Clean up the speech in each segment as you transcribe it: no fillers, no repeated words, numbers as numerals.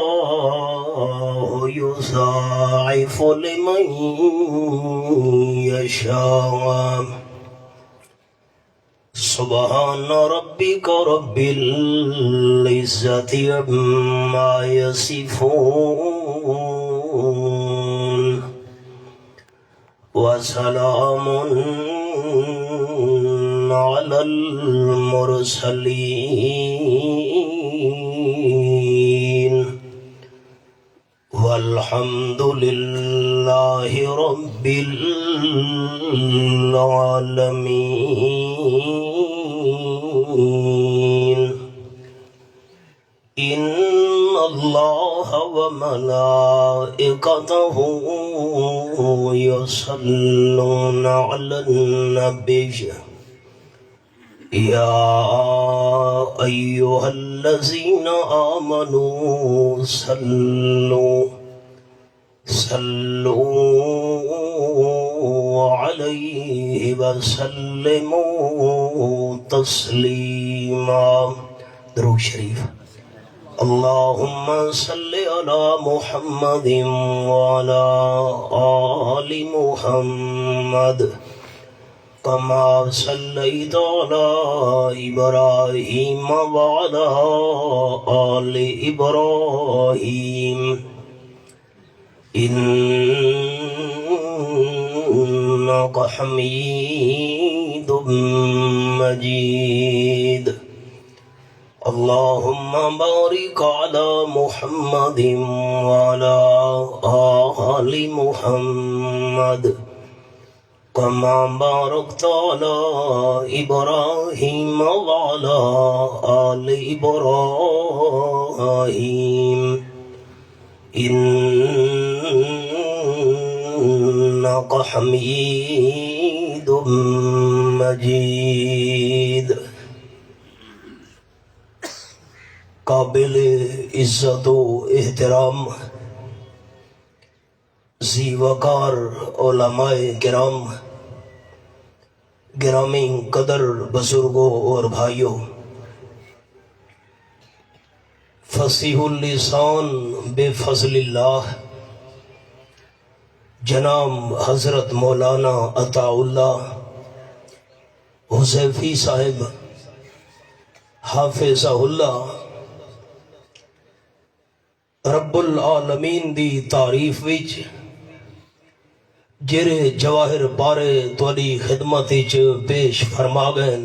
والله يضاعف لمن يشاء سبحان ربك رب العزة عما يصفون وسلام على المرسلين والحمد لله رب العالمين إن الله وملائكته يصلون على النبي يا أيها الذين آمنوا صلوا عليه وسلموا تسليما. درود شریف. اللهم صل على محمد وعلى آل محمد كما صليت على إبراهيم وعلى آل إبراهيم إنك حميد مجيد. اللهم بارك على محمد وعلى آل محمد كما باركت على إبراهيم وعلى آل إبراهيم إنك حميد مجيد. قابل عزت و احترام ذی وقار علماء کرام، گرامی قدر بزرگوں اور بھائیوں، فصیح اللسان بے فضل اللہ جناب حضرت مولانا عطا اللہ حذیفی صاحب حافظہ اللہ، رب العالمین دی تعریف وچ جرے جواہر بارے تواڈی خدمت وچ پیش فرما گئے.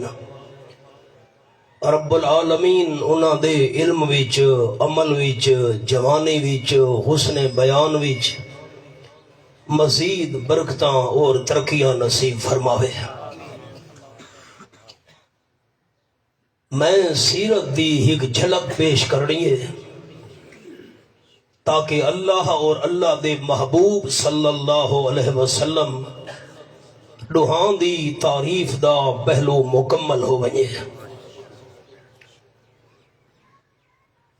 رب العالمین انہاں دے علم وچ، عمل وچ، جوانی وچ، حسن بیان وچ مزید برکتاں اور ترقیاں نصیب فرماوے. میں سیرت دی ایک جھلک پیش کرنی ہے تاکہ اللہ اور اللہ دے محبوب صلی اللہ علیہ وسلم ڈوہاں دی تعریف دا پہلو مکمل ہو وجے.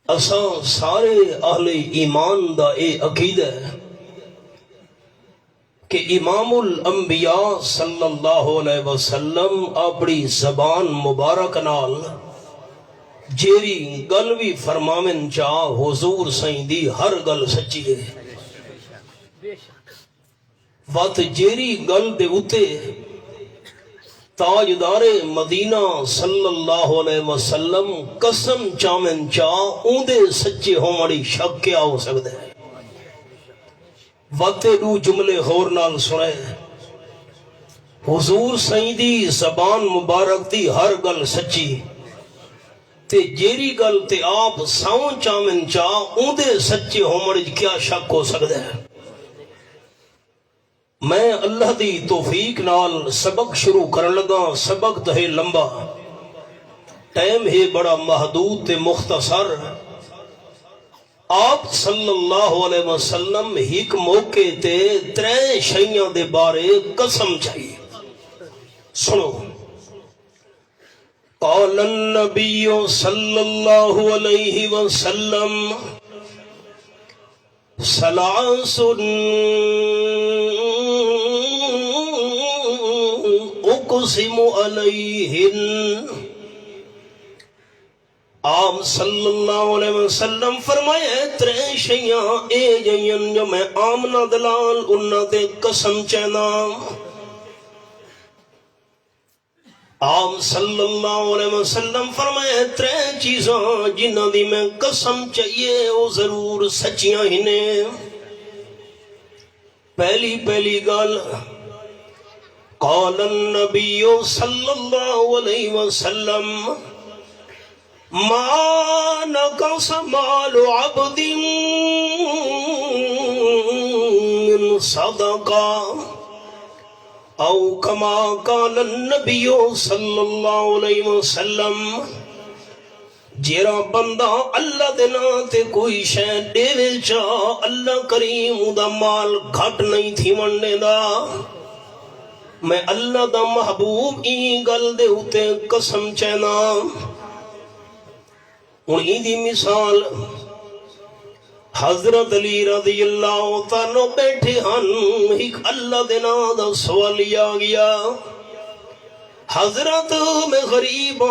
اساں سارے اہل ایمان دا اے عقیدہ ہے کہ امام الانبیاء صلی اللہ علیہ وسلم اپنی زبان مبارک نال جیری گل بھی فرماون چاہ حضور سائیں دی ہر گل سچی ہے. وقت جیری گل دے اتے تاجدار مدینہ صلی اللہ علیہ وسلم قسم چاون چاہ اون دے سچے ہومڑی شک کیا ہو سکتا ہے. وقت دو جملے غور نال سنے. حضور سائیں دی زبان مبارک دی ہر گل سچی تے جیری گل تے آپ ساؤں چاون چاہ اون دے سچے ہومڑ کیا شک ہو سکتا ہے. میں اللہ دی توفیق نال سبق شروع کرن لگا. سبق تو ہے لمبا، ٹائم ہے بڑا محدود تے مختصر. آپ صلی اللہ علیہ وسلم ایک موقع تے ترے شیاں دے بارے قسم چاہیے. سنو. قال النبی صلی اللہ علیہ وسلم ثلاث اقسم علیہن آپ صلی اللہ علیہ وسلم فرمایا ترے شیاں اے جائیں جو میں آمنہ دلال انہاں تے قسم چینا. آپ صلی اللہ علیہ وسلم فرمایا ترے چیزاں جنہاں دی میں قسم چاہیے وہ ضرور سچیاں ہی نے. پہلی گل قال النبی صلی اللہ علیہ وسلم ما نقص مال عبد من صدقہ او کما قال النبی صلی اللہ علیہ وسلم. جیرا بندہ اللہ دے نا تے کوئی شے دے چا اللہ کریم دا مال گھٹ نہیں تھی مننے دا. میں اللہ دا محبوب ای گل دے اتے قسم چینا. انہی دی مثال حضرت علی رضی اللہ تعالیٰ بیٹھے ہن ایک اللہ دے نا دا سوالی آ گیا. حضرت میں غریب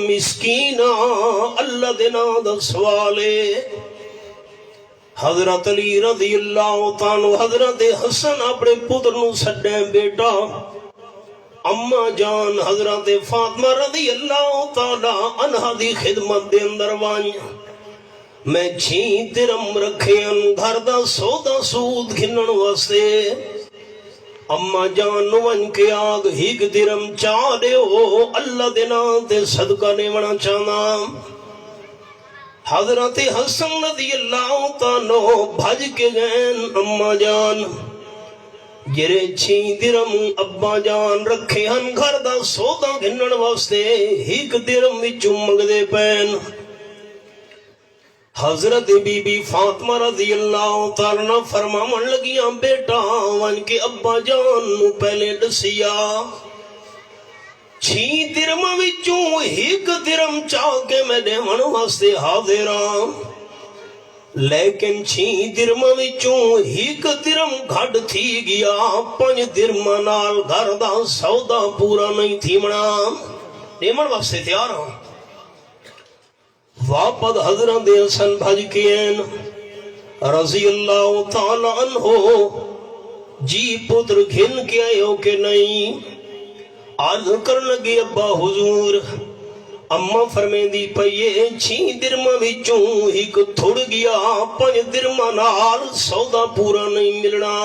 مسکین اللہ دے نا دا سوالے. حضرت علی رضی اللہ تعالیٰ حضرت حسن اپنے پتر نو سڈے بیٹا اما جان حضرت فاطمہ رضی اللہ تعالیٰ عنہ دی خدمت دے اندر وائیں. میں 6 درم رکھے ان گھر دا سودا سود گھنن واسطے. اما جان ون کے آگ 1 درم چاہ دے ہو اللہ دینا تے صدقہ دیونا چاہنا. حضرت حسن رضی اللہ تعالیٰ بھج کے گئن اما جان جرے 6 درم ابا جان رکھے ہن گھر دا سودا گھنن واسطے 1 درم وچوں منگدے پین. حضرت بی بی فاطمہ رضی اللہ تعالیٰ فرماون لگیاں بیٹا ون کے ابا جان نو پہلے دسیا 6 درم وچوں 1 درم چاہ کے میں دیون واسطے حاضر ہاں. لیکن 6 درم وچوں 1 درم گھٹ تھی گیا. 5 درم نال گھر دا سودا پورا نہیں تھی منا دیون واسطے تیار ہاں. واپد حضرت حسن بھج کین رضی اللہ تعالیٰ عنہ جی پتر گھن کے آئے ہو کہ نہیں. عرض کر لگے ابا حضور اما فرمین دی پئیے 6 درم وچوں 1 تھوڑ گیا 5 درم نال سودا پورا نہیں ملنا.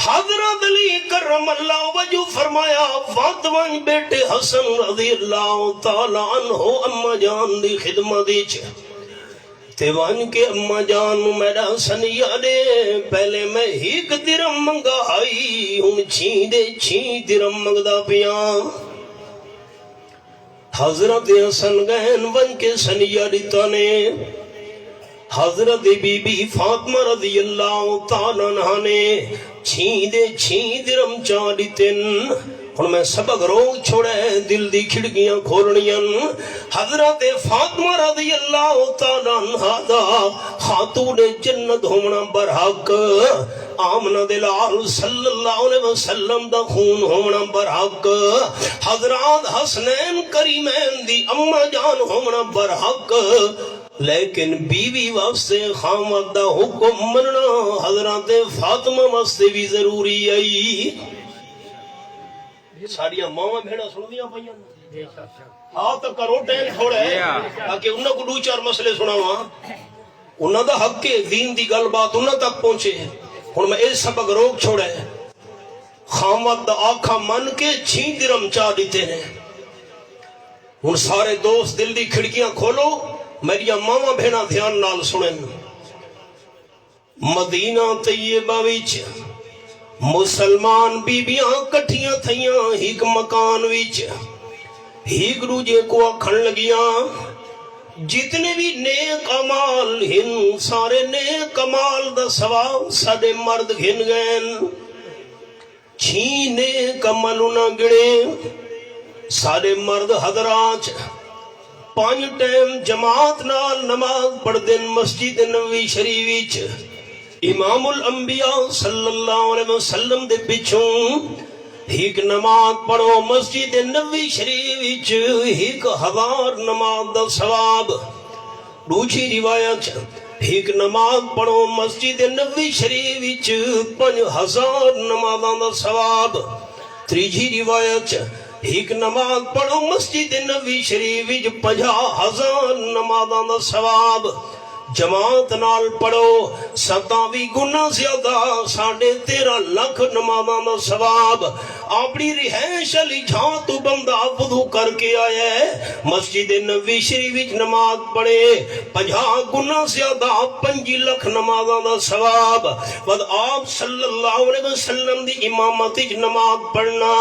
حضرت علی کرم اللہ وجہ فرمایا فاطمہ بیٹے حسن رضی اللہ تعالیٰ عنہ اما جان دی خدمت وچ تے وان کے اما جان میرا سنیا دے پہلے میں 1 درم منگا آئی ہوں 6 درم منگدا پیاں. حضرت حسن گہن ون کے سنیا دیتا نے حضرت بی بی فاطمہ رضی اللہ تعالیٰ عنہ نے 6 درم چاہ دیتن. ہن میں سبق روک چھوڑے دل دی کھڑکیاں کھولنیاں. حضرت فاطمہ رضی اللہ تعالیٰ عنہ دا خاتون جنت ہونا برحق آمنہ دلال صلی اللہ علیہ وسلم دا خون ہونا برحق حضرات حسنین کریمین دی اما جان ہونا برحق. لیکن بیوی واسطے خامد دا حکم مننا حضرت فاطمہ واسطے بھی ضروری آئی. ساڑیاں ماما بھیڑا سن دیا پائیاں ہاں تو کرو ٹین تھوڑے تاکہ انہوں کو 2-4 مسئلے سنا ہوا. انہوں دا حق کے دین دی گل بات انہوں تک پہنچے. ہن میں اس سبق روک چھوڑے خامد دا آکھا من کے 6 درم چاہ دیتے ہیں. ہن سارے دوست دل دی کھڑکیاں کھولو میری ماما بہنا دھیان نال سنن. مدینہ طیبہ وچ مسلمان بیبیاں کٹھیاں تھیاں ایک مکان وچ ایک دوجے کو آکھن لگیاں جتنے بھی نیک اعمال ہن سارے نیک اعمال دا ثواب ساڈے مرد گھن گئن. 6 نیک عمل نہ گڑے سارے مرد حضرات 5 ٹائم جماعت نال نماز پڑھ دن مسجد نبوی شریف وچ امام الانبیاء صلی اللہ علیہ وسلم دے پچھوں ایک نماز پڑھو مسجد نبوی شریف وچ 1000 نماز دا ثواب. دوسری روایت ایک نماز پڑھو مسجد نبوی شریف وچ 5000 نمازاں دا ثواب. تیسری روایت ایک نماز پڑھو مسجد نبوی شریف وچ 50,000 نمازاں دا ثواب. جماعت نال پڑھو 27 گنا زیادہ 13.5 لاکھ نمازاں دا ثواب. اپنی رہائش علی جہاں تو بندہ وضو کر کے آیا ہے مسجد نبوی شریف وچ نماز پڑھے 50 گنا زیادہ 5 لاکھ نمازاں دا ثواب. بعد آپ صلی اللہ علیہ وسلم دی امامت وچ نماز پڑھنا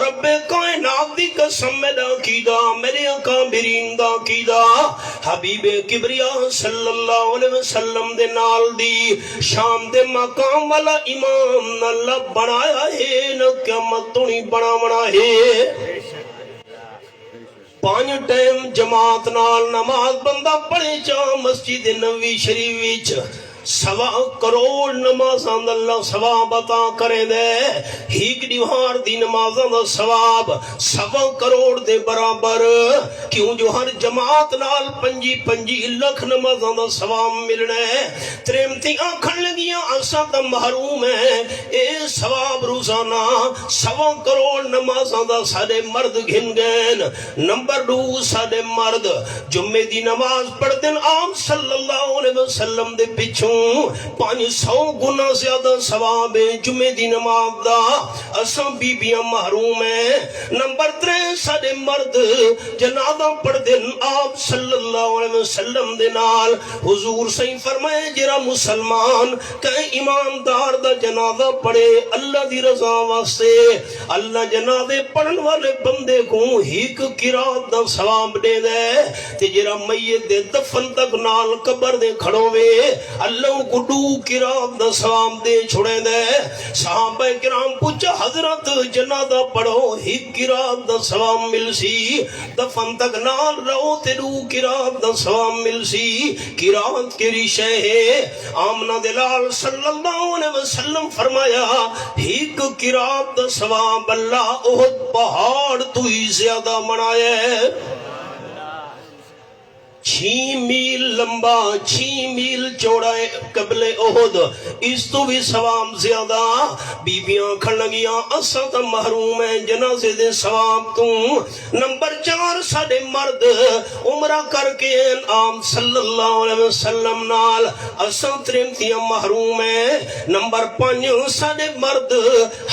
رب کائنات دی قسم میرا عقیدہ میرے اکابرین دا عقیدہ حبیب کبریا صلی اللہ علیہ وسلم دے نال دی شام دے مقام والا امام اللہ بنایا ہے نہ قیامت تو نہیں بنا ہے. 5 ٹائم جماعت نال نماز بندہ پڑھے چاہ مسجد نبوی شریف وچ 1.25 کروڑ نمازاں دا اللہ ثواب عطا کرے دے. ایک دیوار دی نمازاں دا ثواب 1.25 کروڑ دے برابر. کیوں جو ہر جماعت نال 5 لاکھ نمازاں دا ثواب ملنا ہے. تریمتی آنکھن لگیاں اساں تا محروم ہے اے ثواب روزانہ 1.25 کروڑ نمازاں دا سارے مرد گھن گئن. نمبر 2 سارے مرد جمعے دی نماز پڑھ دن آپ صلی اللہ علیہ وسلم دے پچھوں 500 گنا زیادہ ثواب ہے جمعے دی نماز دا. اساں بیبیاں محروم ہیں. نمبر 3 سارے مرد جنازہ پڑھ دن آپ صلی اللہ علیہ وسلم دے نال حضور صحیح فرمائے جرا مسلمان کہیں ایماندار دا جنازہ پڑھے اللہ دی رضا واسطے اللہ جنازے پڑھن والے بندے کو ایک قرات دا ثواب دے دے. تے جرا میت دے دفن تک نال قبر دے کھڑوے اللہ کو 2 قرات دا ثواب دے چھوڑے دے. صحابہ کرام پوچھا حضرت جنازہ پڑھو 1 قرات دا ثواب مل سی دفن تک نال رہو تے 2 قرات دا ثواب مل سی. قرات کی شے ہے آمنہ دلال صلی اللہ علیہ وسلم فرمایا 1 قرات دا ثواب اللہ احد پہاڑ تو ہی زیادہ منایا ہے. 6 میل لمبا 6 میل چوڑا ہے قبل احد اس تو بھی ثواب زیادہ. بیبیاں کھڑ لگیاں اساں تا محروم ہیں جنازے دے ثواب تو. نمبر 4 ساڈے مرد عمرہ کر کے آپ صلی اللہ علیہ وسلم نال اساں تریمتیاں محروم ہیں. نمبر 5 ساڈے مرد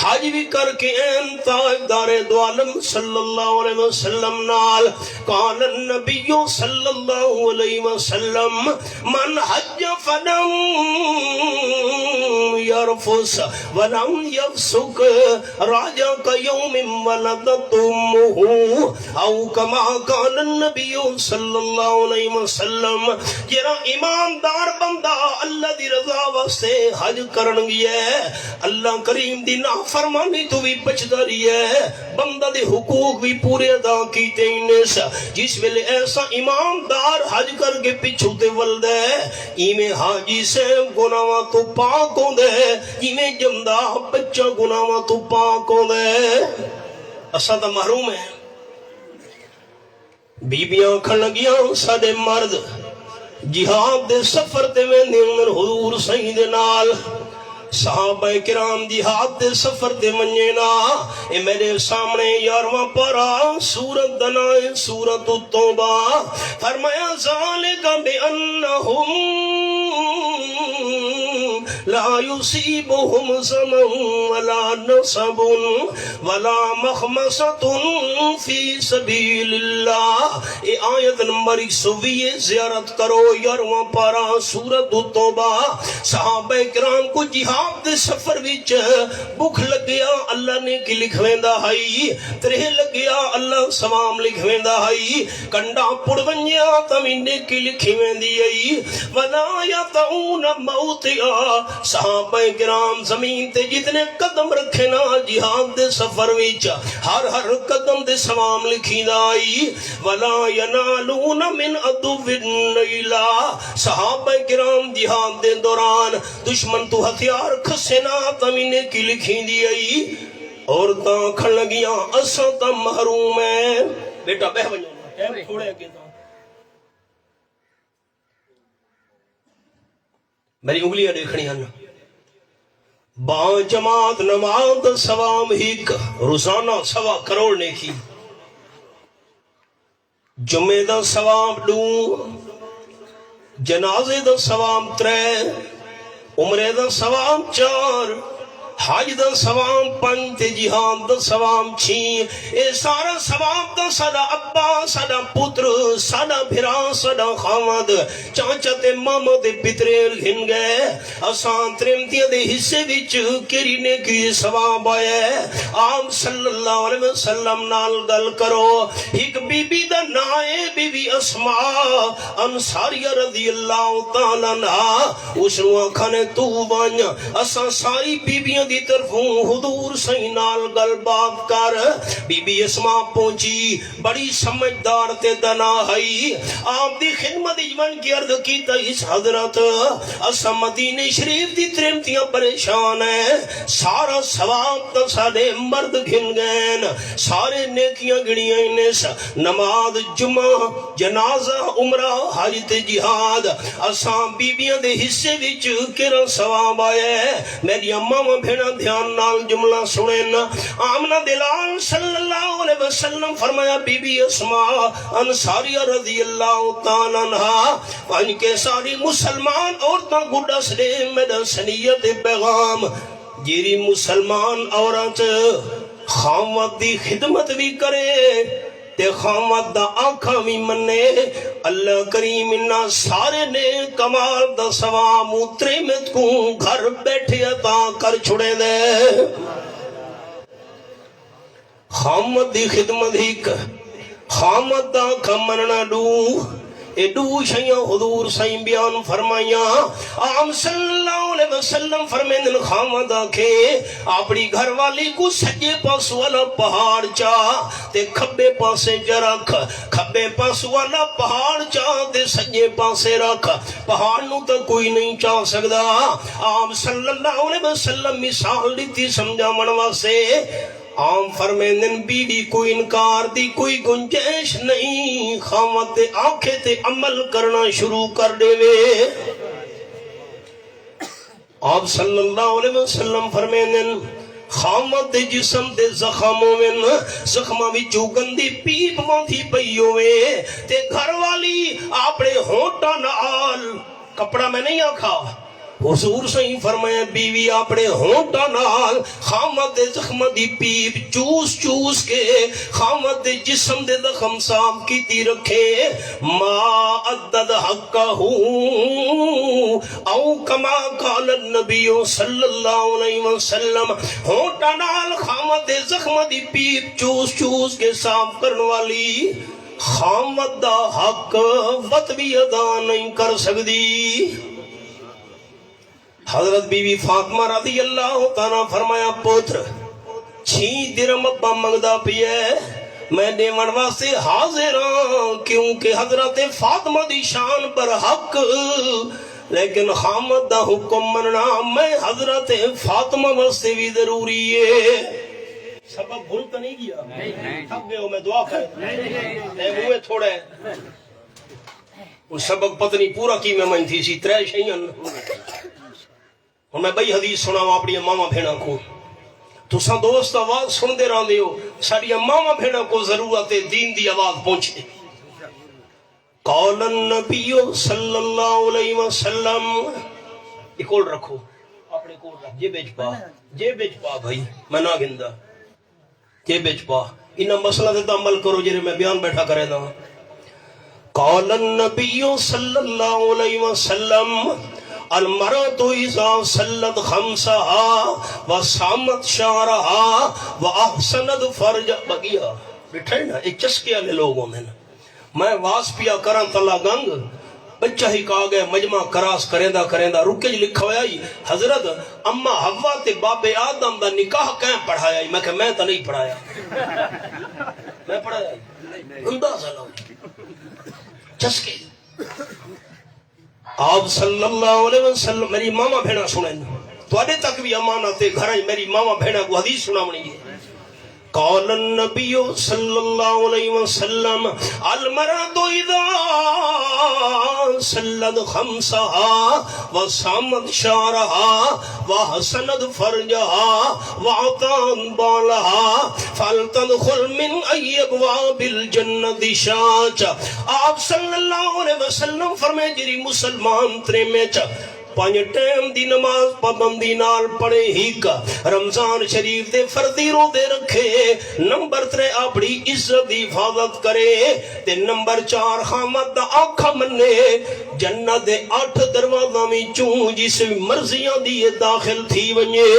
حج بھی کر کے تاجدار دو عالم صلی اللہ علیہ وسلم نال کان النبی صلی اللہ علیہ وسلم من حج فلم یرفس ولم یفسق راجع کیوم ولدت امہ او کما کان النبی صلی اللہ علیہ وسلم. جرا ایماندار بندہ اللہ دی رضا واسطے حج کرن گیا ہے اللہ کریم دی نافرمانی تو بھی بچدا رہی ہے بندہ دے حقوق بھی پورے ادا کیتے ہیں. جس ویلے ایسا ایماندار حج کر کے پچھو تے ولد ہے ایمیں حاجی سے گناواں تو پاک ہوں دے ایمیں جمدہ بچہ گناواں تو پاک ہوں دے. اساں تا محروم ہے. بیبیاں کھڑ لگیاں ساڈے مرد جہاد دے سفر تے ویندے حضور صحیح دے نال صحابہ کرام جہاد دے سفر دے منجینا. اے میرے سامنے 11واں پارہ سورت دنائے سورت التوبہ فرمایا ذالک بأنہم لا يصيبهم ظمأ ولا نصب ولا مخمصة في سبيل الله. اے آیت نمبر 120 زیارت کرو 11واں پارہ سورت التوبہ. صحابہ کرام کو جہاد دے سفر وچ بھوک لگیا اللہ نے کی لکھویندا ہائی ترہ لگیا اللہ سوام لکھویندا ہائی کنڈا پڑ ونجیا تمینے کی لکھی ویندی آئی ولا یتعون موتیا. صحابہ کرام زمین تے جتنے قدم رکھے نا جہاد دے سفر وچ ہر قدم دے سوام لکھیندا آئی ولا ینالون من عدو نیلا. صحابہ کرام جہاد دے دوران دشمن تو ہتھیار کھسے نا تمینے کی لکھی دی آئی عورتاں کھڑ لگیاں اساں تا محروم ہے بیٹا بہ ونجو ٹائم تھوڑے اگے تا میری انگلیاں دیکھنی ہیں با جماعت نماز ثواب ہک روزانہ 1.25 کروڑ نیکی جمعے دا ثواب 2 جنازے دا ثواب 3 عمرے دا ثواب 4 حج دا ثواب 5 تے جہاد دا ثواب 6 اے سارا ثواب دا ساڈا ابا ساڈا پتر ساڈا بھرا ساڈا خاوند چاچا تے ماما تے پترے گھن گئے اساں ترمتیاں دے حصے وچ کیڑی نیکی ثواب آیا آپ صلی اللہ علیہ وسلم نال گل کرو ایک بی بی دا نام ہے بی بی اسماء انصاریہ رضی اللہ تعالی عنہا اس نو آکھنے تو ون اساں ساری بیبیاں دی طرفوں حضور صحیح نال گل بات کر بی بی اسماء پہنچی بڑی سمجھدار تے دنا ہئی آپ دی خدمت اجمن کی عرض کیتا اس حضرت اسا مدینہ شریف دی ترمتیاں پریشان ہیں سارا ثواب تو سارے مرد گھن گئے سارے نیکیاں گڑیاں انس نماز جمعہ جنازہ عمرہ حج تے جہاد اسا بیبیاں دے حصے وچ کیڑا ثواب آیا ہے میری اماں بھیڑا دھیان نال جملہ سنیں آمنہ دلال صلی اللہ علیہ وسلم فرمایا بی بی اسماء انصاریہ رضی اللہ تعالیٰ عنہ ان کے ساری مسلمان عورتاں گڈس دے میڈا سنیت پیغام جیری مسلمان عورت خامت دی خدمت بھی کرے تے خامت دا آنکھا بھی منے اللہ کریم انہا سارے نے کمال دا ثواب اترے میں کو گھر بیٹھے عطا کر چھڑے دے خامت دی خدمت ہی خامت دا آنکھا مننا دو اے دو شیعہ حضور سائیں بیان فرمائیاں آم صلی اللہ علیہ وسلم فرمائن خامد آکھے اپنی گھر والی کو سجے پاس والا پہاڑ چاہ تے کھبے پاسے جرکھ کھبے پاس والا پہاڑ چاہ تے سجے پاسے رکھ پہاڑ نو تا کوئی نہیں چاہ سکدا آم صلی اللہ علیہ وسلم مثال دیتی سمجھا منوا سے عام فرمیندن بی بی کوئی انکار دی کوئی گنجائش نہیں خامت آنکھیں تے عمل کرنا شروع کر دے وے آپ صلی اللہ علیہ وسلم فرمیندن خامت جسم دے زخموں میں زخمہ بھی چوگندی پیپ موندی پئیوں میں تے گھر والی اپنے ہونٹا نال کپڑا میں نہیں آکھا حضور صحیح فرمایا بیوی اپنے ہونٹا نال خامت زخم دی پیپ چوس چوس کے خامت جسم دے زخم صاف کی تی رکھے ما عدد حقہ او کما قال النبی صلی اللہ علیہ وسلم ہونٹا نال خامت زخم دی پیپ چوس چوس کے صاف کرنے والی خامت دا حق وط بھی ادا نہیں کر سکتی حضرت بی بی فاطمہ رضی اللہ تعالیٰ فرمایا پوتر 6 درم ابا منگدا پیے میں دیون واسطے حاضر ہوں کیونکہ حضرت فاطمہ دی شان پر حق لیکن خامد دا حکم مننا میں حضرت فاطمہ واسطے بھی ضروری ہے سبب بھول تو نہیں گیا تھک گئے ہو میں دعا کرے ہوئے تھوڑے وہ سبق پتنی پورا کی میں من تھی سی 3 شیئن اور میں بھئی حدیث سناؤں اپنی ماما بھینا کو تو ساں دوست آواز سن دے رہا دے ہو ساری ماما بھینا کو ضرورت دین دی آواز پہنچے قال النبی صلی اللہ علیہ وسلم ایک کول رکھو اپنے کول رکھ جے بیچ پا بھائی میں نہ گندہ جے بیچ پا انہا مسئلہ دیتا عمل کرو جنہیں میں بیان بیٹھا کرے دا قال النبی صلی اللہ علیہ وسلم المرأة اذا صلت خمسها وصامت شعرها واحسنت فرجها بگیا بیٹھے نا ایک چسکے والے لوگ ہوندے نا میں واس پیا کرن تلا گنگ بچہ ہی کہا گئے مجمع کراس کریندہ رکے جی لکھا ہویا ہی حضرت اما حوا تے باب آدم دا نکاح کہیں پڑھایا ہی میں کہ میں تا نہیں پڑھایا میں پڑھایا ہی اندازہ لاؤ چسکے آپ صلی اللہ علیہ وسلم میری ماما بھینا سنیں تو آدھے تک بھی امانت ہے گھر میری ماما بھینا کو حدیث سنا منی ہے قال النبی صلی اللہ علیہ وسلم المرأة اذا صلت خمسها وصامت شعرها وحسنت فرجها وعطان بالها فلتدخل من ای ابواب الجنت شاءت. آپ صلی اللہ علیہ وسلم فرمائے جری مسلمان ترے میں پانچ ٹائم دی نماز پابندی نال پڑھے ہی کا رمضان شریف دے فردی رو دے رکھے. نمبر 3 اپنی عزت دی حفاظت کرے تے نمبر 4 خامد دا آنکھا منے جنت دے 8 دروازہ میں چوں جس مرضیاں دی داخل تھی ونجے.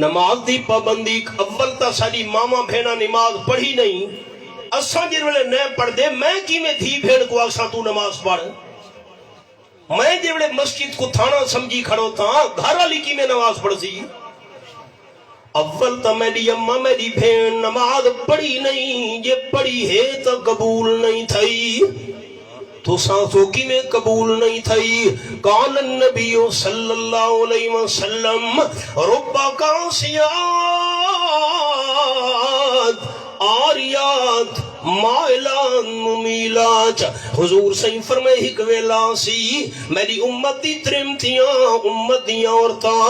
نماز دی پابندی اول تا ساری ماما بھینا نماز پڑھی نہیں. اساں جن ویلے نہ پڑھ دے میں کی میں دھی بھیڑ کو آساں تو نماز پڑھ. میں جیوڑے مسجد کو تھانا سمجھی کھڑو تھا گھر والی کی میں نماز پڑھ سی. اول تا میری اماں میری بہن نماز پڑھی نہیں یہ پڑھی ہے تو قبول نہیں تھئی تو سانسوں کی میں قبول نہیں تھئی. قال النبی صلی اللہ علیہ وسلم ربا کاسیات آریات مائلان ممیلات. حضور صحیح فرمائے ایک ویلا سی میری امتی ترمتیاں امتیاں عورتاں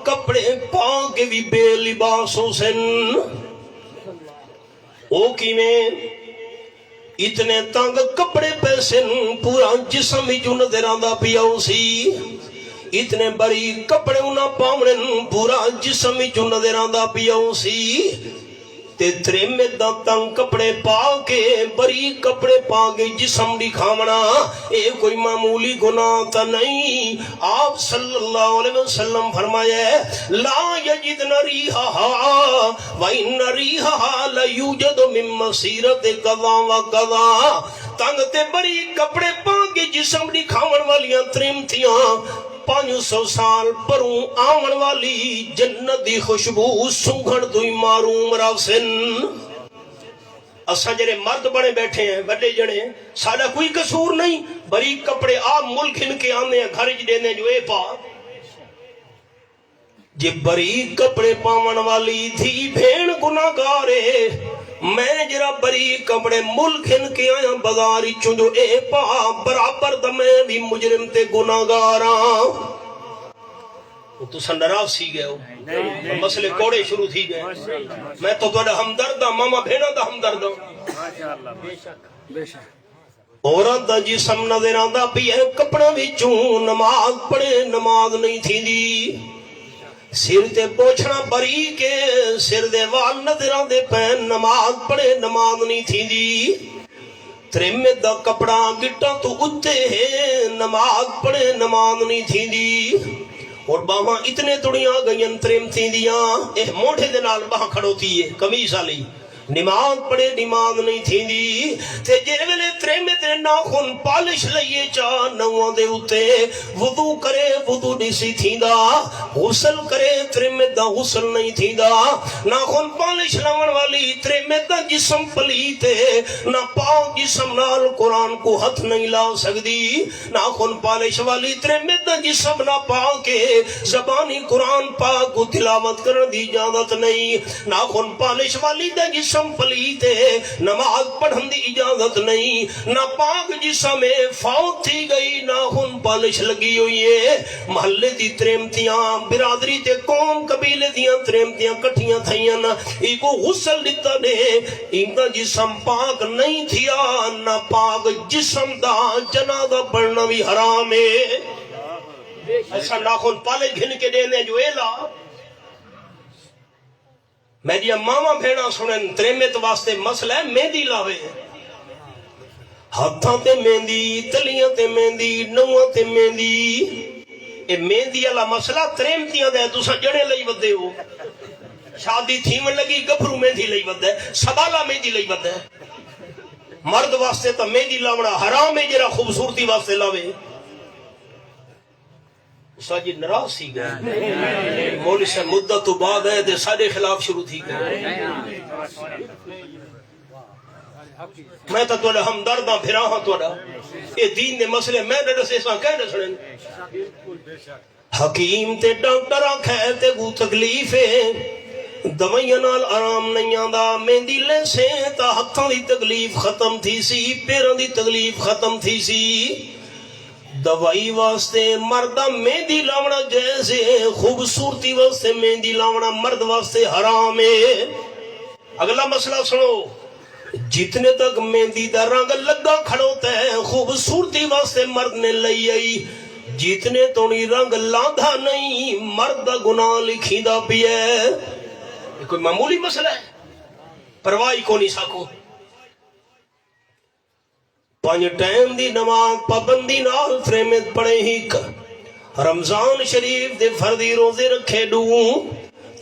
کپڑے پاک بھی بے لباسوں سن. او کی میں اتنے تنگ کپڑے پیسن پورا جسم ہی جو نظر آندہ پیاؤ سی. اتنے بری کپڑے انہاں پاؤنن پورا جسم ہی جو نظر آندہ پیاؤ سی. تے ترے میں داتاں کپڑے پا کے بری کپڑے پا کے جسم دکھاونا اے کوئی معمولی گناہ تا نہیں. آپ صلی اللہ علیہ وسلم فرمایا لا یجدن ریحہا وَإِنَّ رِیحہا لَیُوجَدُ مِن مَّسِیرَتِ قَضَا وَقَضَا. تنگ تے بری کپڑے پا کے جسم دکھاون والیاں ترمتیاں 500 سال پروں آون والی جنت دی خوشبو سنگھن دوئی معروم راسن. اساں جڑے مرد بنے بیٹھے ہیں بڑے جڑے ساڈا کوئی قصور نہیں. بری کپڑے آپ ملک ان کے آنے ہیں گھر چ دینے جو اے پا جے بری کپڑے پاون والی تھی بھین گناہگارے. میں جرا بری کپڑے ملک ان کے آیا بازار چوں جو اے پا برابر دا میں بھی مجرم تے گناہگاراں. تو سنڈرا سی گئے ہو مسئلے کوڑے شروع تھی گئے. میں تو تھوڑا ہمدرد ہوں ماما بھینا دا ہمدرد ہوں. عورت دا جسم نظر آندا پی ہے کپڑا وچوں نماز پڑھے نماز نہیں تھی دی. سر تے پوچھنا بری کے سر دے وال نظراں دے پین نماز پڑھے نماز نہیں تھی دی. ترمے دا کپڑا گٹا تو اتے ہے نماز پڑھے نماز نہیں تھی دی. اور باہاں اتنے تڑیاں گئیں ترم تھی دیاں اے موڑے دے نال باہاں کھڑوتی ہے کمیز آلی نماز پڑھے نماز نہیں تھی دی. تے جے ویلے ترمے تے ناخن پالش لئیے چاہ نواں دے اتے وضو کرے وضو ڈیسی تھی دا غسل کرے ترمے دا غسل نہیں تھی دا. ناخن پالش لاون والی ترمے دا جسم پلیتے نہ پاک جسم نال قرآن کو ہاتھ نہیں لا سکدی. ناخن پالش والی ترمے دا جسم نہ پاکے زبانی قرآن پاک کو تلاوت کرن دی اجازت نہیں. ناخن پالش والی دا جسم پلیتے نماز پڑھن دی اجازت نہیں. نہ پاک جسم فوت تھی گئی ناخن پالش لگی ہوئی ہے. محلے دی ترمتیاں برادری تے قوم قبیلے دیاں ترمتیاں کٹھیاں تھیاں ایک غسل دیتا نے ان دا جسم پاک نہیں تھیا. نہ پاک جسم دا جنازہ پڑھنا بھی حرام ہے. ایسا ناخن پالش گھن کے دینے جو ایلا میری ماما بھیڑا سنن تریمت واسطے مسئلہ ہے مہندی لاوے ہاتھاں تے مہندی تلیاں تے مہندی نواں تے مہندی. اے مہندی والا مسئلہ تریمتیاں دے تساں جڑے لئی ودے ہو. شادی تھیون لگی گبھرو مہندی لئی ودے سبالا مہندی لئی ودے. مرد واسطے تا مہندی لاونا حرام ہے جڑا خوبصورتی واسطے لاوے. ساجی ناراض سی گئے مولی سے مدت تو بعد ہے دے سارے خلاف شروع تھی گئے. میں تو توڑا ہمدرداں پھراہاں توڑا اے دین دے مسئلے میں نے رسے ساں کہہ نہ سنیں. حکیم تے ڈاکٹر آکھے تے کو تکلیف ہے دوائیاں نال آرام نہیں آندا مہندی لے سے تا ہتھاں دی تکلیف ختم تھی سی پیراں دی تکلیف ختم تھی سی دوائی واسطے مردہ مہندی لاونا جیسے خوبصورتی واسطے مہندی لاونا مرد واسطے حرام ہے اگلا مسئلہ سنو جتنے تک مہندی دا رنگ لگا کھڑوتا ہے خوبصورتی واسطے مرد نے لئی آئی جتنے تو نہیں رنگ لاندھا نہیں مرد دا گناہ لکھی دا پی ہے یہ کوئی معمولی مسئلہ ہے پرواہی کو نہیں ساکو 5 ٹائم دی نماز پابندی نال فرمت پڑے ہی رمضان شریف دے فردی روزے رکھے ڈوں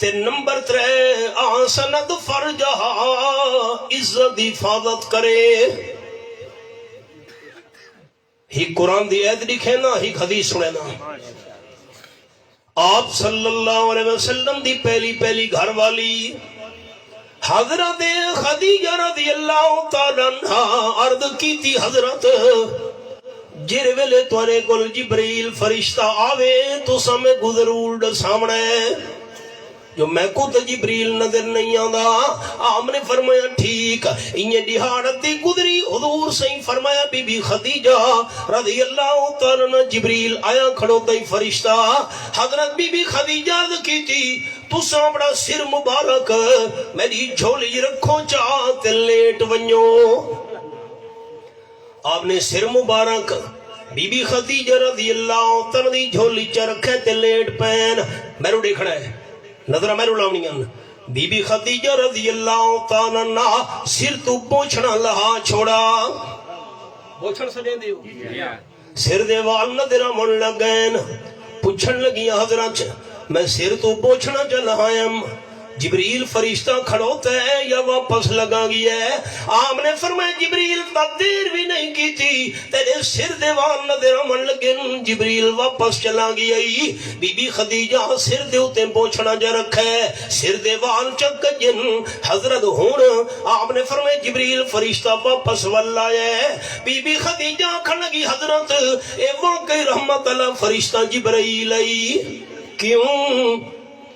تے نمبر 3 آسند فرجہ عزت دی حفاظت کرے ہی قرآن دی آیت لکھے نا ہی حدیث سنے نا آپ صلی اللہ علیہ وسلم دی پہلی گھر والی حضرت خدیجہ رضی اللہ تعالیٰ عنہ عرض کی تھی حضرت جر ویلے توانے کل جبریل فرشتہ آوے تو سامنے گزرول سامنے جو میں کو تو جبریل نظر نہیں آندا آپ نے فرمایا ٹھیک انہیں دہاڑت دی گزری حضور سے فرمایا بی بی خدیجہ رضی اللہ تعالیٰ عنہ جبریل آیا کھڑو تائی فرشتہ حضرت بی بی خدیجہ کی تھی تو سامڑا سر مبارک میری جھولی رکھو چاہتے لیٹ ونیو آپ نے سر مبارک بی بی خدیجہ رضی اللہ تعالیٰ دی جھولی چا رکھے تے لیٹ پین میرو دیکھنا ہے نظرہ میرو لاؤنیاں بی بی خدیجہ رضی اللہ تعالیٰ عنہ سر تو پوچھنا لہا چھوڑا پوچھن سے دیں دیو سر دے وال ندرہ من لگین پوچھن لگی حضرت میں سر تو پوچھنا چلہائیم جبریل فرشتہ کھڑوتا ہے یا واپس لگا گیا ہے آپ نے فرمایا جبریل تدیر بھی نہیں کی تھی تیرے سر دیوان نظر من لگن جبریل واپس چلا گیا بی بی خدیجہ سر دیوتے پوچھنا جا رکھا ہے سر دیوان چک جن حضرت ہون آپ نے فرمایا جبریل فرشتہ واپس والا ہے بی بی خدیجہ کھڑ لگی حضرت اے واقعی رحمت اللہ فرشتہ جبریل کیوں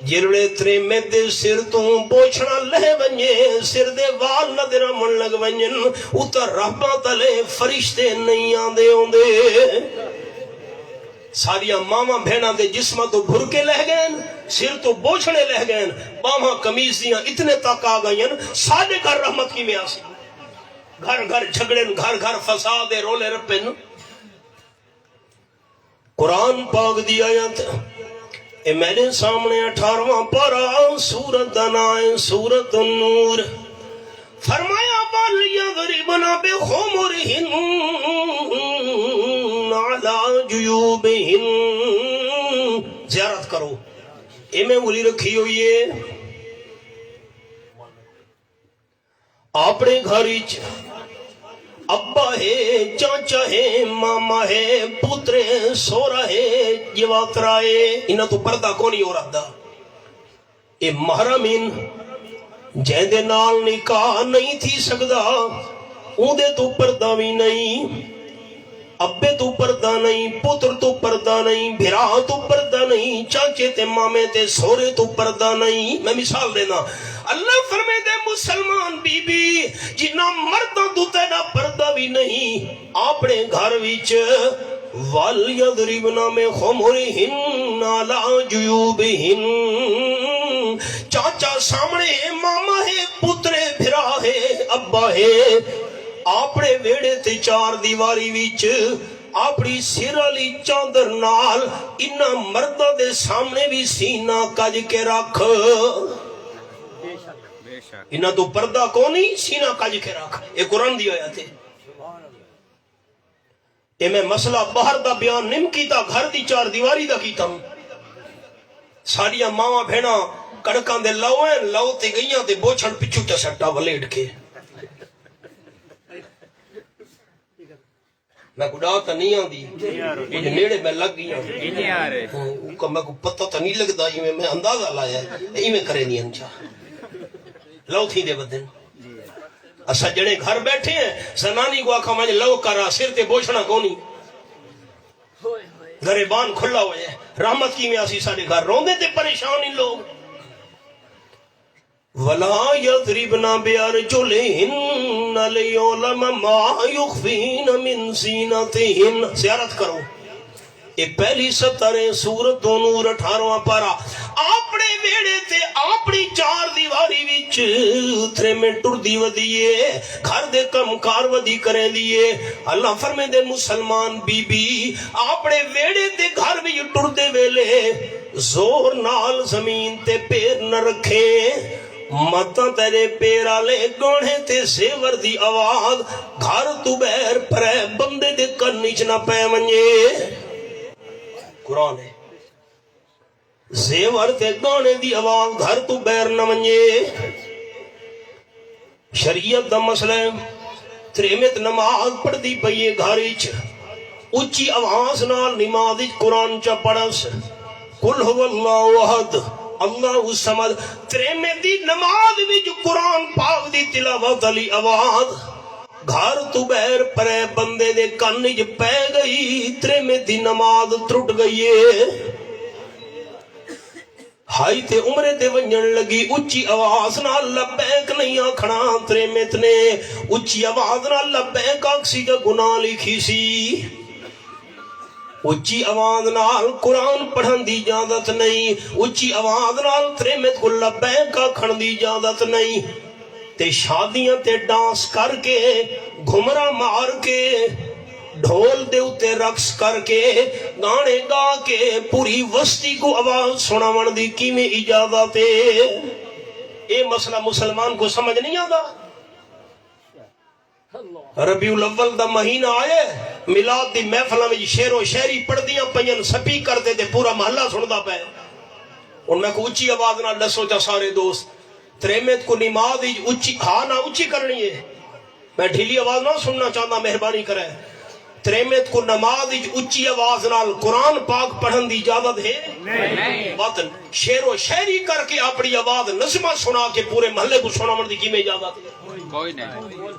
جرڑے ترے میں دے سر تو پوچھنا لے ونجے سر دے وال نہ دیرا من لگ ونجن اتر رحمت لے فرشتے نہیں آندے ہوندے ساریا ماما بھینا دے جسمہ تو بھر کے لہ گئن سر تو بوچھنے لہ گئن ماما کمیزیاں اتنے تک آ گئن سارے گھر رحمت کی میں آسی گھر گھر جھگڑن گھر گھر فساد رولے رپن قرآن پاک دی آیت اے میرے سامنے 18واں پارہ سورت دنائے سورت النور فرمایا وَلْيَضْرِبْنَ بِخُمُرِهِنَّ عَلَى جُيُوبِهِنَّ زیارت کرو اے میں بولی رکھی ہوئی ہے اپنے گھریچ ابا ہے چاچا ہے ماما ہے پوترے سورا ہے جواترا ہے انہاں تو پردہ کونی ہو رہا دا اے محرمین جہاں دے نال نکاح نہیں تھی سکدا اون دے تو پردہ بھی نہیں ابے تو پردہ نہیں پتر تو پردہ نہیں بھرا تو پردہ نہیں چاچے تے مامے تے سورے تو پردہ نہیں میں مثال دینا اللہ فرمے دے مسلمان بی بی جنہ مردہ تو تینا پردہ بھی نہیں اپنے گھر ویچ وَلْيَضْرِبْنَ بِخُمُرِهِنَّ عَلَى جُيُوبِهِنَّ چاچا سامنے ہے ماما ہے پترے بھرا ہے ابا ہے اپنے ویڑے تے 4 دیواری ویچ اپنی سر علی چاندر نال انہ مردہ دے سامنے بھی سینہ کج کے رکھ انہ تو پردہ کونی سینہ کج کے رکھ ایک قرآن دی آیا تھے اے میں مسئلہ باہر دا بیان نم کیتا گھر دی 4 دیواری دا کیتا ہوں ساڑیاں ماما بھینا کڑکان دے لویں لو تے گئیاں تے بوچھن پچھو چا سٹا ولیٹ کے میں کو ڈاتا نہیں آن دی یہ نیڑے میں لگ گیا میں کو پتہ تا نہیں لگتا میں اندازہ لایا ہے میں کرے نہیں انچا لو تھی دے بدن اسا جڑے گھر بیٹھے ہیں زنانی کو آکھا مجھے لو کرا سر تے بوچھنا کونی گریبان کھلا ہوئے ہے رحمت کی میں آسی سارے گھر روندے تے پریشان ہی لوگ وَلَا يَضْرِبْنَ بِأَرْجُلِهِنَّ لِيُعْلَمَ مَا يُخْفِينَ مِنْ زِينَتِهِنَّ زیارت کرو یہ پہلی سترے سورت دو نور 18واں پارا اپنے ویڑے تے اپنی چار دیواری وچ تھرے میں ٹر دی ودیے گھر دے کم کار ودی کریں دیے اللہ فرمے دے مسلمان بی بی اپنے ویڑے تے گھر وچ ٹر دے ویلے زور نال زمین تے پیر نہ رکھے متا تیرے پیرا لے گوڑے تے زیور دی آواز گھر تو بیر پرے بندے دے کنیچ نہ پے منجے قرآن ہے زیور تے گانے دی آواز گھر تو بیر نہ منجے شریعت دا مسئلہ تریمت نماز پڑھ دی پئیے گھاریچ اچھی آواز نال نماز قرآن چا پڑھس قل هو اللہ احد اللہ الصمد تریمت دی نماز وچ قرآن پاک دی تلاوت علی آواز گھر تو بیر پرے بندے دے کنج پہ گئی ترے میں دی نماز ترٹ گئی ہائی تے عمرے تے ونجن لگی اچھی آواز نہ لبیک نہیں آکھنا ترے میں تنے اچھی آواز نہ لبیک آکسی کا گناہ لکھی سی اچھی آواز نال قرآن پڑھن دی اجازت نہیں اچھی آواز نال ترے میں کو لبیک آکھن دی اجازت نہیں تے شادیاں تے ڈانس کر کے گھمرا مار کے ڈھول دے اتے رقص کر کے گانے گا کے پوری وسطی کو آواز سناون دی کی میں اجازت ہے اے مسئلہ مسلمان کو سمجھ نہیں آتا ربیع الاول دا مہینہ آئے میلاد دی محفلہ میں شعر و شاعری پڑھ دیاں پئین سپیکر دے تے پورا محلہ سندا پے اور میں کو اچھی آواز نہ دسو چا سارے دوست تریمت کو نماز اچھی ہاں نہ اچھی کرنی ہے میں ڈھیلی آواز نہ سننا چاہتا مہربانی کرے تریمت کو نماز اچھی آواز نال قرآن پاک پڑھن دی اجازت ہے نہیں وطن شعر و شاعری کر کے اپنی آواز نظمہ سنا کے پورے محلے کو سناون دی کی میں اجازت ہے کوئی نہیں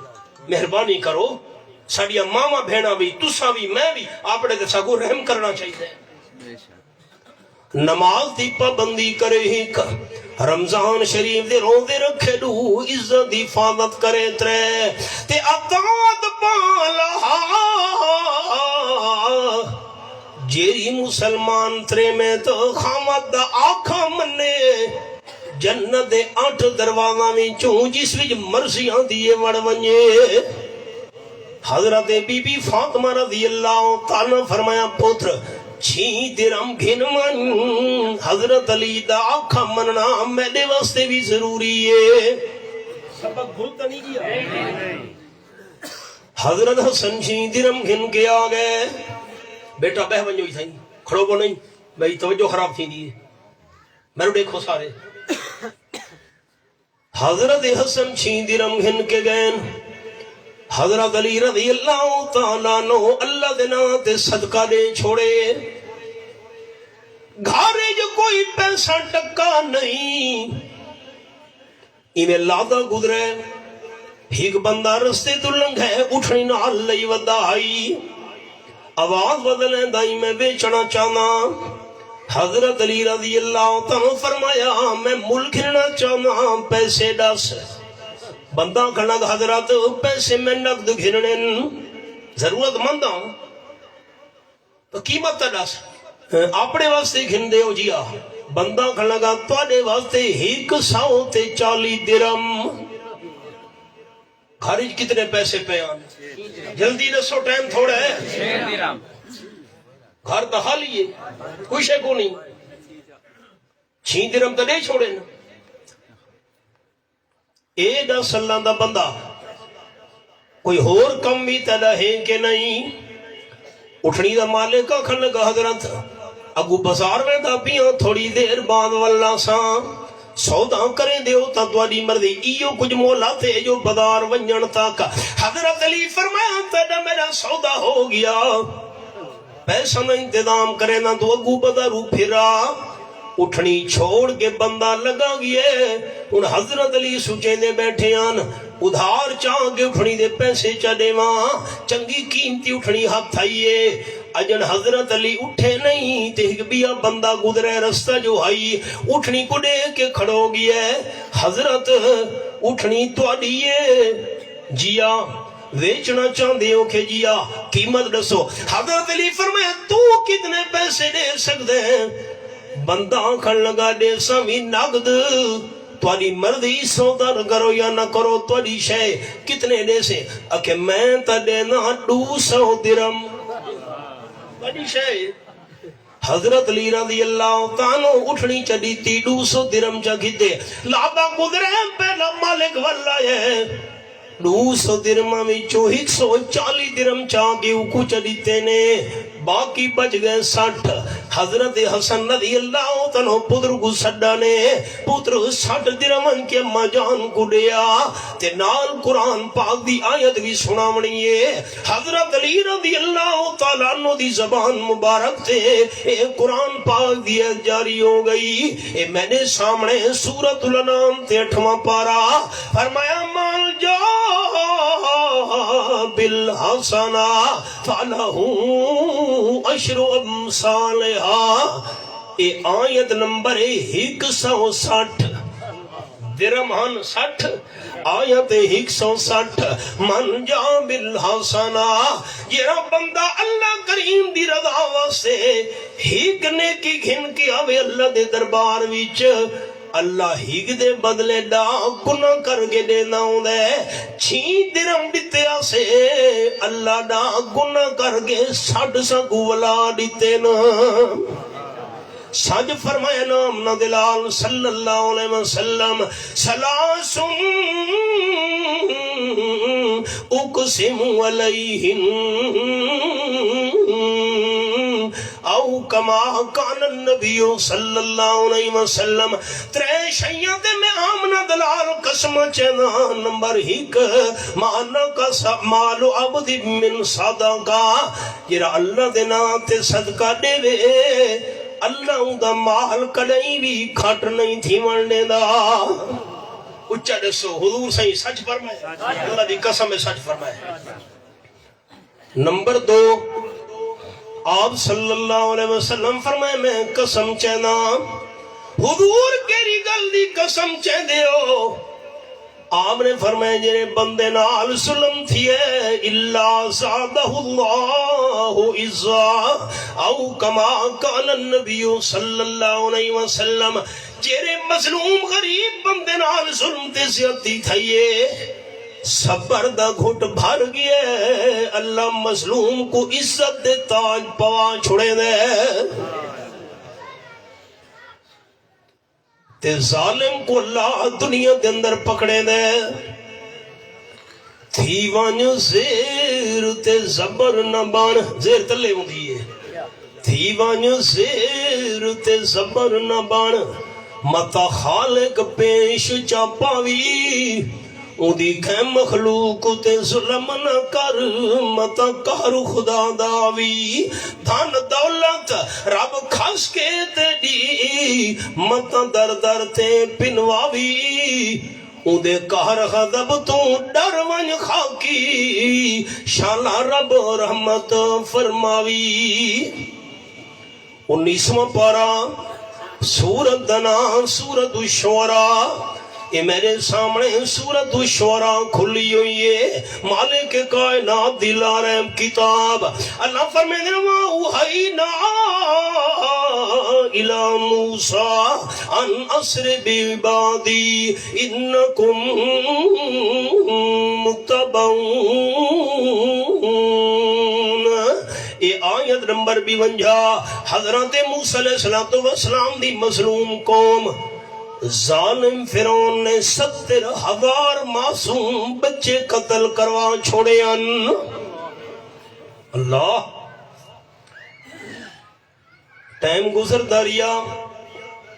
مہربانی کرو ساڈیاں ماواں بہناں بھی تساں بھی میں بھی اپنے تے سگو رحم کرنا چاہیے نماز دی پابندی کرے ہی رمضان شریف دے روزے رکھے لو عزت دی حفاظت کرے ترے تے اطاعت پالا جیری مسلمان ترے میں تو خامد دا آنکھاں منے جنت دے 8 دروازاں وچوں جس وچ مرضیاں دیے وڑ ونجے حضرت بی بی فاطمہ رضی اللہ تعالی فرمایا پوتر 6 درہم گھن من حضرت علی دا آنکھا مننا میرے واسطے بھی ضروری ہے سبق بھولتا نہیں کیا حضرت حسن 6 درہم گھن کے آگئے بیٹا بہ ونجو ہی تھیں کھڑو بو نہیں بھئی توجہ خراب تھی دیئے میرے دیکھو سارے حضرت حسن 6 درہم گھن کے گئے حضرت علی رضی اللہ تعالیٰ نو اللہ دینا تے صدقہ دے چھوڑے گھارے جو کوئی پیسہ ٹکا نہیں انہیں لادا گزرے ایک بندہ رستے تو لنگھے اٹھنی نال لئی ودائی آواز بدلیں دائی میں بیچنا چاہنا حضرت علی رضی اللہ تعالیٰ فرمایا میں ملک گھرنا چاہنا پیسے ڈس بندہ کھنگ حضرت پیسے میں نقد گھرنے ضرورت مندہ تو قیمت ڈس اپنے واسطے گھن دے ہو جیا بندہ کھنگا توڑے واسطے 140 درہم خارج کتنے پیسے پہ آنے جلدی دسو ٹائم تھوڑا ہے 6 درہم گھر تو خالی ہے کوئی شے کو نہیں 6 درہم تو نہیں چھوڑے نا اے 10 اللہ دا بندہ کوئی اور کم بھی تیلا ہے کہ نہیں اٹھنی دا مالک کا کھن لگا حضرت اگو بازار میں دا پیاں تھوڑی دیر بعد واللہ ساں سودا کریں دیو تا دواری مردی ایو کچھ مولا تھے جو بازار ونجن تاک حضرت علی فرمایا تیرا میرا سودا ہو گیا پیسہ میں انتظام کرے نا تو اگو بازارو پھرا اٹھنی چھوڑ کے بندہ لگا گئے ان حضرت علی سوچے دے بیٹھے آن ادھار چاہ کے اٹھنی دے پیسے چا دیواں چنگی قیمتی اٹھنی ہاتھ آئیے اجن حضرت علی اٹھے نہیں تے ایک بیا بندہ گزرے رستہ جو آئی اٹھنی کو دے کے کھڑو گیا ہے حضرت اٹھنی تو آڈیے جیا ویچنا چاندے ہو کہ جیا قیمت دسو حضرت علی فرمایا تو کتنے پیسے دے سکتے ہیں بندہ آنکھن لگا دے سامی نقد تواڈی مرضی سودا کرو یا نہ کرو تواڈی شے کتنے دے سے اکھے میں تا دینا 200 درم تواڈی شے حضرت علی رضی اللہ تعالیٰ اٹھنی چڑی تی 200 درم چا گھتے لابا گزرے پہلا مالک والا ہے 200 درم میں 140 درم چاہ کے اوکو چڑیتے نے باقی بچ گئے 60 حضرت حسن رضی اللہ تعالیٰ پتر کو سڈا نے پتر 60 درمن کے اما جان کو دیا تے نال قرآن پاک دی آیت بھی سنا منیے حضرت علی رضی اللہ تعالیٰ عنہ دی زبان مبارک تے اے قرآن پاک دی جاری ہو گئی اے میں نے سامنے سورۃ الانعام تے 8واں پارا فرمایا مال جا بالحسنہ فلہ عشر امثالہا اے آیت نمبر 160 درہمان 60 آیت 160 من جا بالحسنہ یہ بندہ اللہ کریم دی رضا واسطے ہیک نیکی گھن کے آوے اللہ دے دربار وچ اللہ ہیگ دے بدلے دا گناہ کر کے دینا ہوں دے 6 درم دیتے آسے اللہ دا گناہ کر کے 60 سنگو والا دیتے نا سج فرمایا نام نہ دلال صلی اللہ علیہ وسلم سلاسن اقسم علیہن او کما کان النبی صلی اللہ علیہ وسلم 3 شیعہ دے میں آمنا دلال قسم چینا نمبر 1 مانا کا مال عبد من صدقہ جرا اللہ دے ناتے صدقہ دے وے اللہ دا مال کڑائی بھی کھٹ نہیں تھی مرنے دا اچھا دسو حضور صحیح سچ فرمائے اللہ دی قسم میں سچ فرمائے نمبر 2 آپ صلی اللہ علیہ وسلم فرمائے میں قسم چینا حضور کیری گل دی قسم چیندے ہو آپ نے فرمائے جنہیں بندے نال ظلم تھی ہے اللہ زادہ اللہ عزا او کما کان النبی صلی اللہ علیہ وسلم جنہیں مظلوم غریب بندے نال ظلم تے زیادتی تھائیے صبر دا گھٹ بھر گیا اللہ مظلوم کو عزت دے تاج پوا چھوڑے دے تے ظالم کو اللہ دنیا دے اندر پکڑے دے تھی وانیو زیر تے زبر نہ بان زیر تلے ہوں دیئے تھی وانیو زیر تے زبر نہ بان متا خالق پیش چاپاوی اودی کہ مخلوق تے ظلم نہ کر متا کار خدا داوی دھن دولت رب کھس کے تے دی متا در در تے پنواوی اودے کار غضب تو ڈر ون خاکی شالا رب رحمت فرماوی 19واں پارا سورت دنا سورت الشعراء یہ میرے سامنے سورت الشعراء کھلی ہوئی ہے مالک کائنات دلارم کتاب اللہ فرمائے وَأَوْحَيْنَا إِلَى مُوسَىٰ أَنْ أَسْرِ بِعِبَادِي إِنَّكُمْ مُتَّبَعُونَ یہ آیت نمبر 52 حضرت موسیٰ علیہ السلام دی مظلوم قوم ظالم فرعون نے 70,000 معصوم بچے قتل کروا چھوڑے ان اللہ ٹائم گزر داریا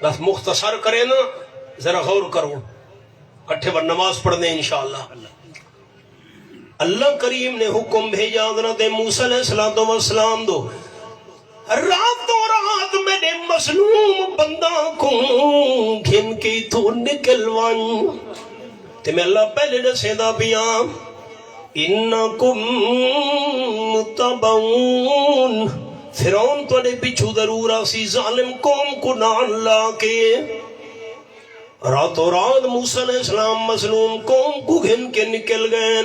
بس مختصر کرے نا ذرا غور کرو اٹھے بار نماز پڑھ دیں انشاءاللہ اللہ کریم نے حکم بھیجا حضرت موسیٰ علیہ السلام دو رات و رات میرے مظلوم بندہ کو گھن کی تو نکلوان تے میں اللہ پہلے دسے دا پیاں انکم متبعون فرعون تواڈے پیچھو ضرور آسی ظالم قوم کو نان لا کے راتوں رات موسیٰ علیہ السلام مظلوم قوم کو گھن کے نکل گئے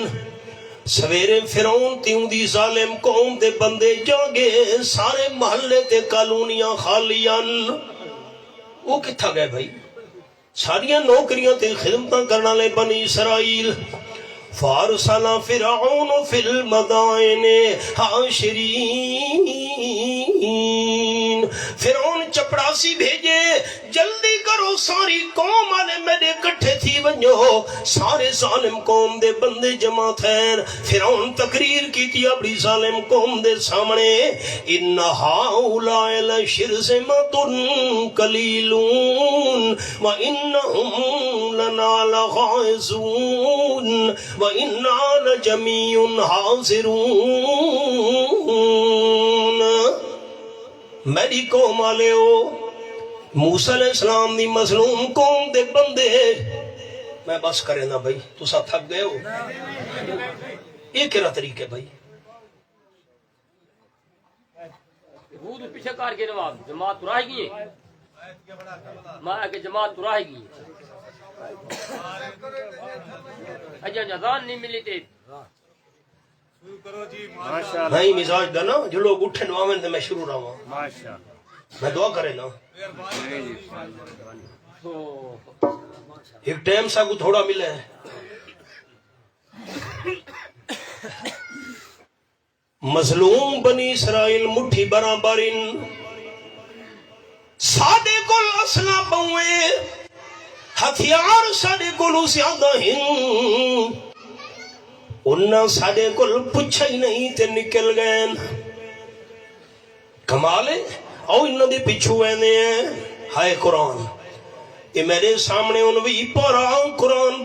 سویرے فرعون تیوں دی ظالم قوم دے بندے جاگے سارے محلے تے کالونیاں خالیاں وہ کتھا گئے بھائی ساریاں نوکریاں تے خدمتاں کرنا لے بنی اسرائیل فارسل فرعون فی المدائن حاشرین فرعون چپڑاسی بھیجے جلدی کرو ساری قوم والے میرے کٹھے تھی ونجو سارے ظالم قوم دے بندے جمع تھین فرعون تقریر کی تھی اپنی ظالم قوم دے سامنے ان ہاؤلاء لشرذمۃ قلیلون وانہم لنا لغائظون وَإِنَّا لَجَمِيعٌ حَاضِرُونَ میری قوم والے ہو موسیٰ علیہ السلام دی مظلوم قوم دے بندے میں بس کرے نا بھائی تو سا تھک گئے ہو یہ کہنا طریقہ بھائی وہ تو پیچھے کار کے نواب جماعت تو راہ گئی ہے میں کہ جماعت تو راہ گئی ہے اجا جزان نہیں ملی تے نہیں مزاج دا نا جو لوگ اٹھے نوامن دے میں شروع رہا ہوں میں دعا کرے نا ایک ٹائم سا کو تھوڑا ملے مظلوم بنی اسرائیل مٹھی برابرین سادے کل اسلحہ پوئے ہتھیار ساڑے کلو زیادہ ہیں انہاں ساڑے کل پچھا ہی نہیں تے نکل گئے کمالے او انہاں دے پچھو اینے ہیں ہائے قرآن یہ میرے سامنے انوی پورا قرآن